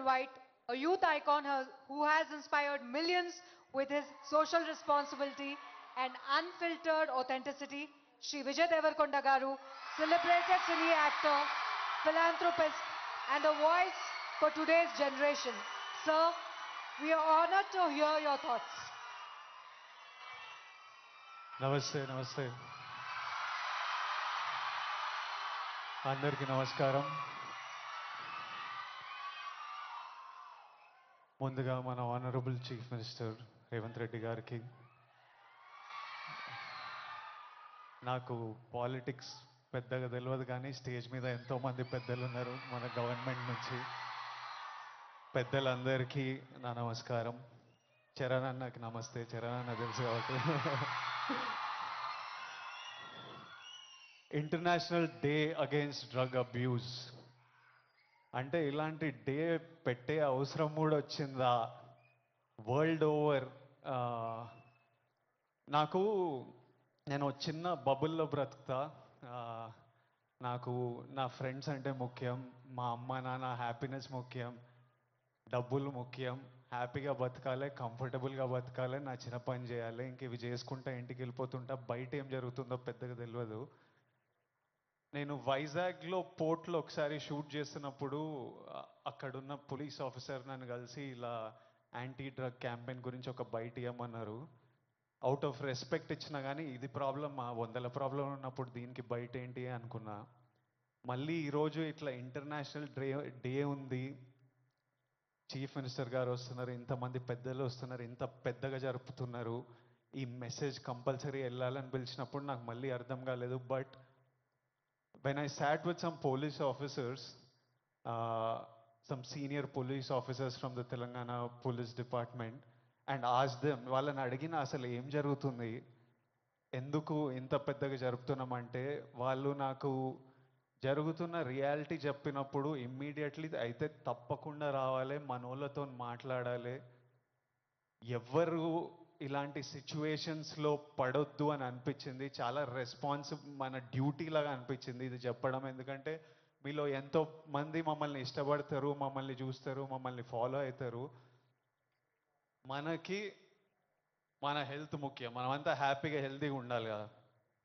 invite a youth icon who has inspired millions with his social responsibility and unfiltered authenticity, Shri Vijay Devarkonda Garu, celebrated cine actor, philanthropist, and a voice for today's generation. Sir, we are honored to hear your thoughts. నమస్తే నమస్తే అందరికీ నమస్కారం. ముందుగా మన honourable chief minister Revanth Reddy గారికి, నాకు politics పెద్దగా తెలియదు కానీ స్టేజ్ మీద ఎంతోమంది పెద్దలు ఉన్నారు మన గవర్నమెంట్ నుంచి. పెద్దలందరికీ నా నమస్కారం. చరణ్ అన్నకి నమస్తే. చరణ్ అన్న తెలుసు కాబట్టి. International day against drug abuse అంటే ఇలాంటి డే పెట్టే అవసరం కూడా వచ్చిందా వరల్డ్ ఓవర్? నేను చిన్న బబుల్లో బ్రతుకుతా. నాకు నా ఫ్రెండ్స్ అంటే ముఖ్యం, మా అమ్మ నాన్న హ్యాపీనెస్ ముఖ్యం, డబ్బులు ముఖ్యం, హ్యాపీగా బతకాలి, కంఫర్టబుల్గా బతకాలి, నా చిన్న పని చేయాలి, ఇంక ఇవి చేసుకుంటా ఇంటికి వెళ్ళిపోతుంటా. బయట ఏం జరుగుతుందో పెద్దగా తెలియదు. నేను వైజాగ్లో పోర్ట్లో ఒకసారి షూట్ చేస్తున్నప్పుడు అక్కడున్న పోలీస్ ఆఫీసర్ నన్ను కలిసి ఇలా యాంటీ డ్రగ్ క్యాంపెయిన్ గురించి ఒక బైట్ ఇవ్వమన్నారు. అవుట్ ఆఫ్ రెస్పెక్ట్ ఇచ్చినా కానీ ఇది ప్రాబ్లం, మా 100 ప్రాబ్లం ఉన్నప్పుడు దీనికి బయట ఏంటి అనుకున్నా. మళ్ళీ ఈరోజు ఇట్లా ఇంటర్నేషనల్ డే ఉంది, చీఫ్ మినిస్టర్ గారు వస్తున్నారు, ఇంతమంది పెద్దలు వస్తున్నారు, ఇంత పెద్దగా జరుపుతున్నారు, ఈ మెసేజ్ కంపల్సరీ వెళ్ళాలని పిలిచినప్పుడు నాకు మళ్ళీ అర్థం కాలేదు. But when I sat with some police officers, some senior police officers from the Telangana Police Department, and asked them, వాళ్ళని అడిగిన అసలు ఏం జరుగుతుంది, ఎందుకు ఇంత పెద్దగా జరుపుతున్నామంటే, వాళ్ళు నాకు జరుగుతున్న రియాలిటీ చెప్పినప్పుడు ఇమ్మీడియట్లీ అయితే తప్పకుండా రావాలి, మనోళ్ళతో మాట్లాడాలి, ఎవ్వరు ఇలాంటి సిచ్యువేషన్స్లో పడొద్దు అని అనిపించింది. చాలా మన డ్యూటీ లాగా అనిపించింది ఇది చెప్పడం. ఎందుకంటే మీలో ఎంతో మంది మమ్మల్ని ఇష్టపడతారు, మమ్మల్ని చూస్తారు, మమ్మల్ని ఫాలో అవుతారు. మనకి మన హెల్త్ ముఖ్యం. మనమంతా హ్యాపీగా హెల్తీగా ఉండాలి కదా.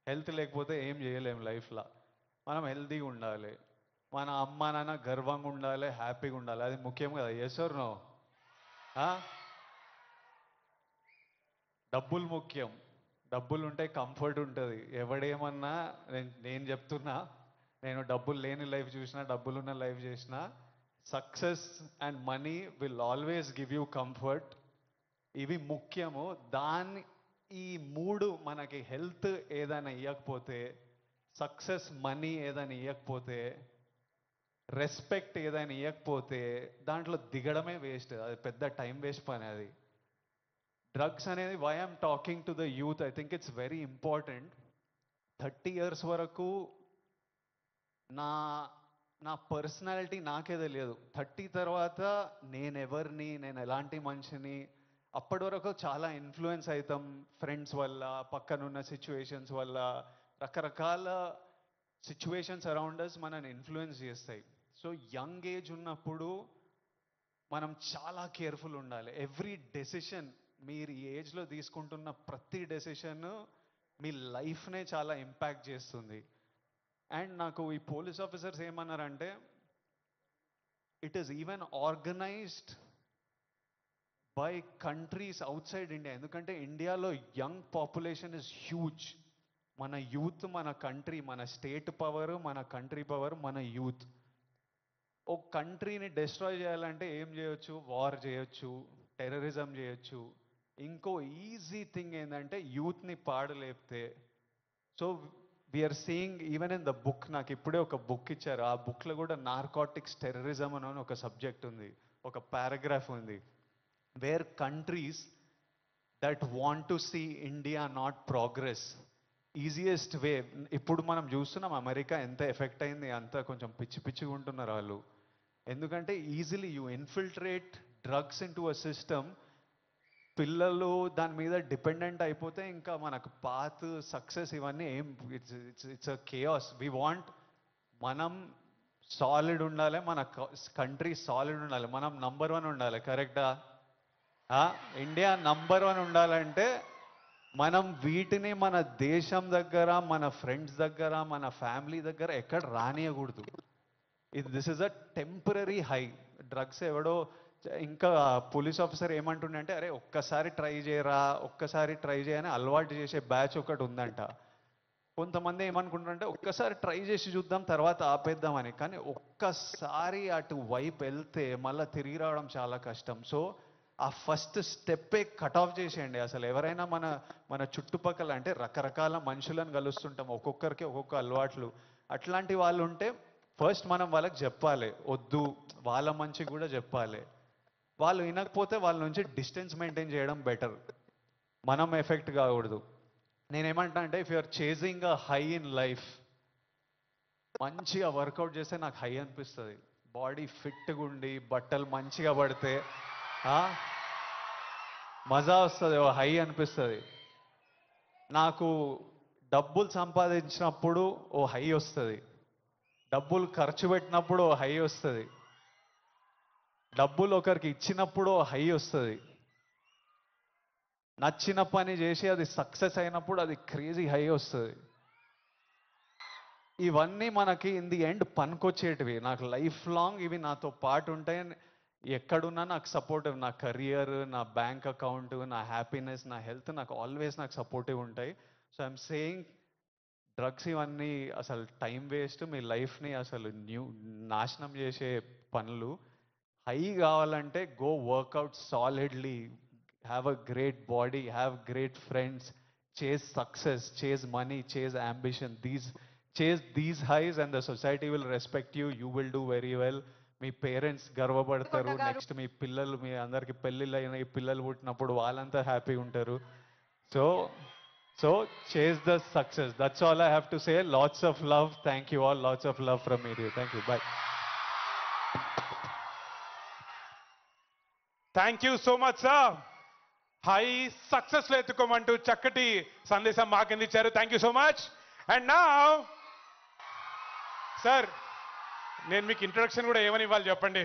హెల్త్ లేకపోతే ఏం చేయలేము లైఫ్లో. మనం హెల్తీగా ఉండాలి, మన అమ్మ నాన్న గర్వంగా ఉండాలి, హ్యాపీగా ఉండాలి, అది ముఖ్యం కదా. Yes or no? డబ్బులు ముఖ్యం. డబ్బులు ఉంటే కంఫర్ట్ ఉంటుంది. ఎవడేమన్నా నేను చెప్తున్నా, నేను డబ్బులు లేని లైఫ్ చూసినా, డబ్బులున్న లైఫ్ చేసినా, success and money will always give you comfort. ఇవి ముఖ్యము. ఈ మూడు మనకి హెల్త్ ఏదైనా ఇవ్వకపోతే, సక్సెస్ మనీ ఏదైనా ఇవ్వకపోతే, రెస్పెక్ట్ ఏదైనా ఇవ్వకపోతే దాంట్లో దిగడమే వేస్ట్. అది పెద్ద టైం వేస్ట్ పని. అది డ్రగ్స్ అనేది, why I'm talking to the youth, I think it's very important. 30 years వరకు నా నా పర్సనాలిటీ నాకే తెలియదు. 30 తర్వాత నేనెవరిని, నేను ఎలాంటి మనిషిని, అప్పటి వరకు చాలా ఇన్ఫ్లుయెన్స్ అవుతాం ఫ్రెండ్స్ వల్ల, పక్కనున్న సిచ్యువేషన్స్ వల్ల. రకరకాల సిచ్యువేషన్స్ అరౌండ్ అస్ మనని ఇన్ఫ్లుయెన్స్ చేస్తాయి. సో యంగ్ ఏజ్ ఉన్నప్పుడు మనం చాలా కేర్ఫుల్ ఉండాలి. ఎవ్రీ డెసిషన్, మీరు ఈ ఏజ్లో తీసుకుంటున్న ప్రతి డెసిషన్ మీ లైఫ్నే చాలా ఇంపాక్ట్ చేస్తుంది. అండ్ నాకు ఈ పోలీస్ ఆఫీసర్స్ ఏమన్నారంటే, it is even organised by countries out side India. ఎందుకంటే ఇండియాలో యంగ్ పాపులేషన్ ఇస్ హ్యూజ్. మన యూత్, మన కంట్రీ, మన స్టేట్ పవర్, మన కంట్రీ పవర్, మన యూత్. ఒక కంట్రీని డిస్ట్రాయ్ చేయాలంటే ఏం చేయొచ్చు? వార్ చేయొచ్చు, టెర్రరిజం చేయొచ్చు. ఇంకో ఈజీ థింగ్ ఏంటంటే యూత్ని పాడలేపితే. So we are seeing even in the book, నాకు ఇప్పుడే ఒక బుక్ ఇచ్చారు, ఆ బుక్లో కూడా నార్కోటిక్స్ టెర్రరిజం అని ఒక సబ్జెక్ట్ ఉంది, ఒక పారాగ్రాఫ్ ఉంది. Where countries that want to see India not progress, easiest way. ఇప్పుడు మనం చూస్తున్నాం అమెరికా ఎంత ఎఫెక్ట్ అయింది, అంతా కొంచెం పిచ్చి పిచ్చిగా ఉంటున్నారు వాళ్ళు. ఎందుకంటే easily you infiltrate drugs in to a system. పిల్లలు దాని మీద డిపెండెంట్ అయిపోతే ఇంకా మనకు పాత్, సక్సెస్ ఇవన్నీ ఏం, it's a chaos. We want మనం సాలిడ్ ఉండాలి, మన కంట్రీ సాలిడ్ ఉండాలి, మనం నంబర్ 1 ఉండాలి. కరెక్టా? ఇండియా నంబర్ 1 ఉండాలంటే మనం వీటిని మన దేశం దగ్గర, మన ఫ్రెండ్స్ దగ్గర, మన ఫ్యామిలీ దగ్గర ఎక్కడ రానియకూడదు. This is a temporary high. Drugs ఎవడో ఇంకా పోలీస్ ఆఫీసర్ ఏమంటుండే అంటే, అరే ఒక్కసారి ట్రై చేయరా, ఒక్కసారి ట్రై చేయని అలవాటు చేసే బ్యాచ్ ఒకటి ఉందంట. కొంతమంది ఏమనుకుంటారంటే ఒక్కసారి ట్రై చేసి చూద్దాం తర్వాత ఆపేద్దామని. కానీ ఒక్కసారి అటు వైపు వెళ్తే మళ్ళీ తిరిగి రావడం చాలా కష్టం. సో ఆ ఫస్ట్ స్టెప్పే కట్ ఆఫ్ చేసేయండి. అసలు ఎవరైనా మన మన చుట్టుపక్కల అంటే రకరకాల మనుషులను కలుస్తుంటాం, ఒక్కొక్కరికి ఒక్కొక్క అలవాట్లు. అట్లాంటి వాళ్ళు ఉంటే ఫస్ట్ మనం వాళ్ళకి చెప్పాలి, వద్దు, వాళ్ళ మంచి కూడా చెప్పాలి. వాళ్ళు వినకపోతే వాళ్ళ నుంచి డిస్టెన్స్ మెయింటైన్ చేయడం బెటర్. మనం ఎఫెక్ట్ కాకూడదు. నేనేమంటా అంటే, if you're chasing a high in life, మంచిగా వర్కౌట్ చేస్తే నాకు హై అనిపిస్తుంది. బాడీ ఫిట్గా ఉండి బట్టలు మంచిగా పడితే మజా వస్తుంది, ఓ హై అనిపిస్తుంది. నాకు డబ్బులు సంపాదించినప్పుడు ఓ హై వస్తుంది, డబ్బులు ఖర్చు పెట్టినప్పుడు ఓ హై వస్తుంది, డబ్బులు ఒకరికి ఇచ్చినప్పుడు ఓ హై వస్తుంది, నచ్చిన పని చేసి అది సక్సెస్ అయినప్పుడు అది క్రేజీ హై వస్తుంది. ఇవన్నీ మనకి ఇన్ ది ఎండ్ పనికొచ్చేటివి. నాకు లైఫ్ లాంగ్ ఇవి నాతో పాటు ఉంటాయి. ఎక్కడున్నా నాకు సపోర్టివ్, నా కెరియర్, నా బ్యాంక్ అకౌంట్, నా హ్యాపీనెస్, నా హెల్త్ నాకు ఆల్వేస్ నాకు సపోర్టివ్ ఉంటాయి. సో ఐఎమ్ సేయింగ్, డ్రగ్స్ ఇవన్నీ అసలు టైం వేస్ట్, మీ లైఫ్ని అసలు నాశనం చేసే పనులు. హై కావాలంటే go workout solidly, have a great body, have great friends, chase success, chase money, chase ambition. Chase these highs and the society will respect you. You will do very well. మీ parents గర్వపడతారు. Next మీ పిల్లలు, మీ అందరికి పెళ్ళిళ్ళు అయిన పిల్లలు పుట్టినప్పుడు వాళ్ళంతా హ్యాపీగా ఉంటారు. సో సో చేస్ the success. That's all I have to say. Lots of love. Thank you all. Lots of love from me. Thank you. By. Thank you so much sir. High success లో ఎత్తుకోమంటూ చక్కటి సందేశం మాకు అందించారు. Thank you so much. And నా sir, నేను మీకు introduction కూడా ఏమని ఇవ్వాలి చెప్పండి.